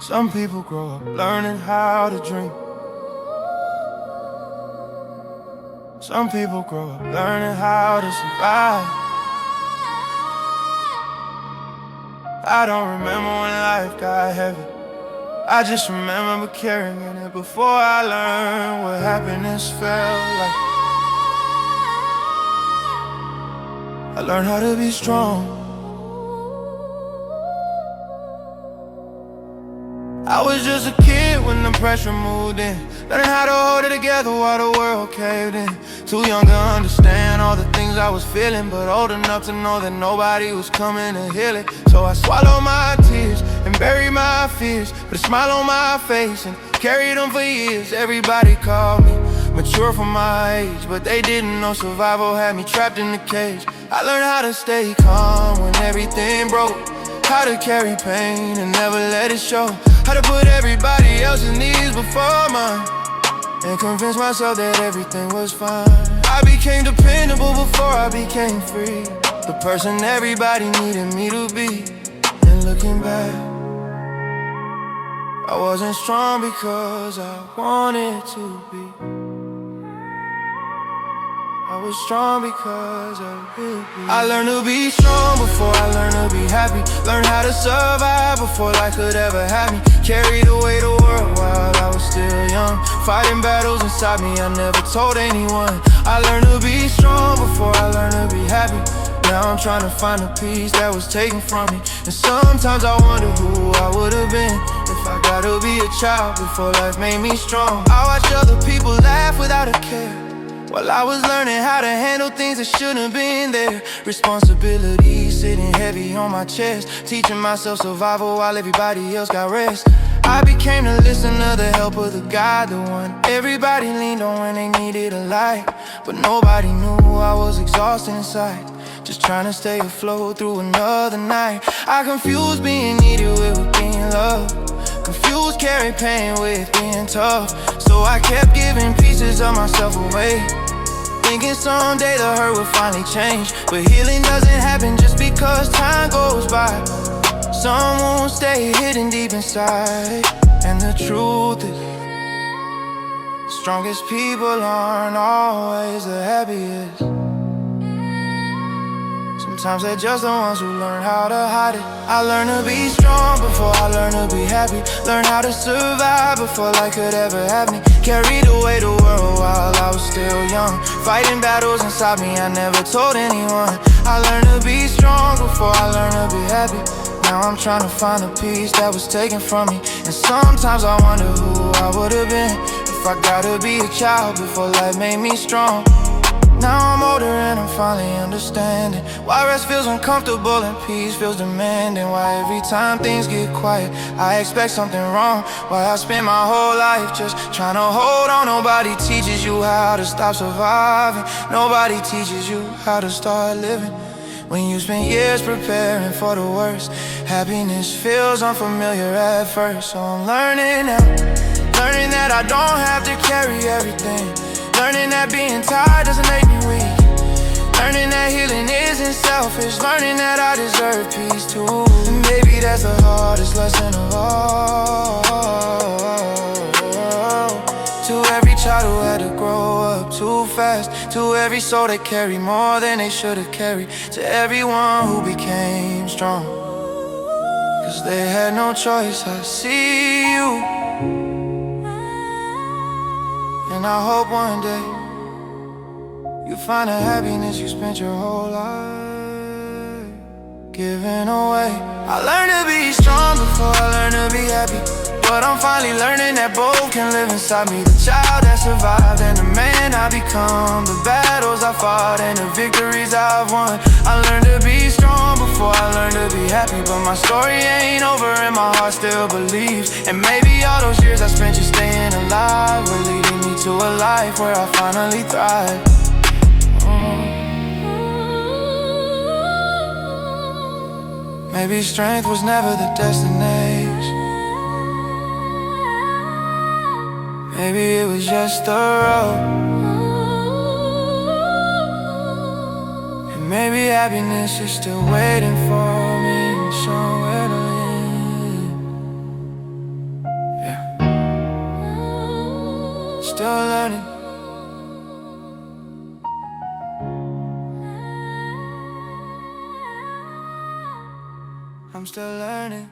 Some people grow up learning how to dream. Some people grow up learning how to survive. I don't remember when life got heavy. I just remember carrying it before I learned what happiness felt like. I learned how to be strong. I was just a kid when the pressure moved in, learning how to hold it together while the world caved in. Too young to understand all the things I was feeling, but old enough to know that nobody was coming to heal it. So I swallowed my tears and buried my fears, put a smile on my face and carried them for years. Everybody called me mature for my age, but they didn't know survival had me trapped in the cage. I learned how to stay calm when everything broke, how to carry pain and never let it show, how to put everybody else's needs before mine, and convince myself that everything was fine. I became dependable before I became free, the person everybody needed me to be. And looking back, I wasn't strong because I wanted to be. I was strong because I will be. I learned to be strong before I learned to be happy. Learned how to survive before life could ever have me. Carried away the world while I was still young, fighting battles inside me I never told anyone. I learned to be strong before I learned to be happy. Now I'm trying to find a piece that was taken from me. And sometimes I wonder who I would've been if I got to be a child before life made me strong. I watched other people laugh without a care, while I was learning how to handle things that shouldn't have been there. Responsibility sitting heavy on my chest, teaching myself survival while everybody else got rest. I became the listener, the helper, the guide, the one everybody leaned on when they needed a light. But nobody knew I was exhausted inside, just trying to stay afloat through another night. I confused being needed with being loved, confused carrying pain with being tough. So I kept giving pieces of myself away, thinking someday the hurt would finally change. But healing doesn't happen just because time goes by. Some won't stay hidden deep inside. And the truth is, the strongest people aren't always the happiest. Sometimes they're just the ones who learn how to hide it. I learned to be strong before I learned to be happy. Learned how to survive before life could ever have me. Carried away the world while I was still young, fighting battles inside me I never told anyone. I learned to be strong before I learned to be happy. Now I'm trying to find a piece that was taken from me. And sometimes I wonder who I would've been if I got to be a child before life made me strong. Now I'm older and I'm finally understanding why rest feels uncomfortable and peace feels demanding. Why every time things get quiet I expect something wrong. Why I spend my whole life just trying to hold on. Nobody teaches you how to stop surviving. Nobody teaches you how to start living. When you spend years preparing for the worst, happiness feels unfamiliar at first. So I'm learning now, learning that I don't have to carry everything, learning that being tired doesn't make me weak, learning that healing isn't selfish, learning that I deserve peace too. And maybe that's the hardest lesson of all. To every child who had to grow up too fast, to every soul that carried more than they should have carried, to everyone who became strong, cause they had no choice. I see you, and I hope one day you find the happiness you spent your whole life giving away. I learned to be strong before I learned to be happy, but I'm finally learning that both can live inside me. The child that survived and the man I become, the battles I fought and the victories I've won. I learned to be strong before I learned to be happy, but my story ain't over and my heart still believes. And maybe all those years I spent just staying alive were leading me to a life where I finally thrive. Maybe strength was never the destination, maybe it was just the road. And maybe happiness is still waiting for me somewhere to live. still learning. I'm still learning.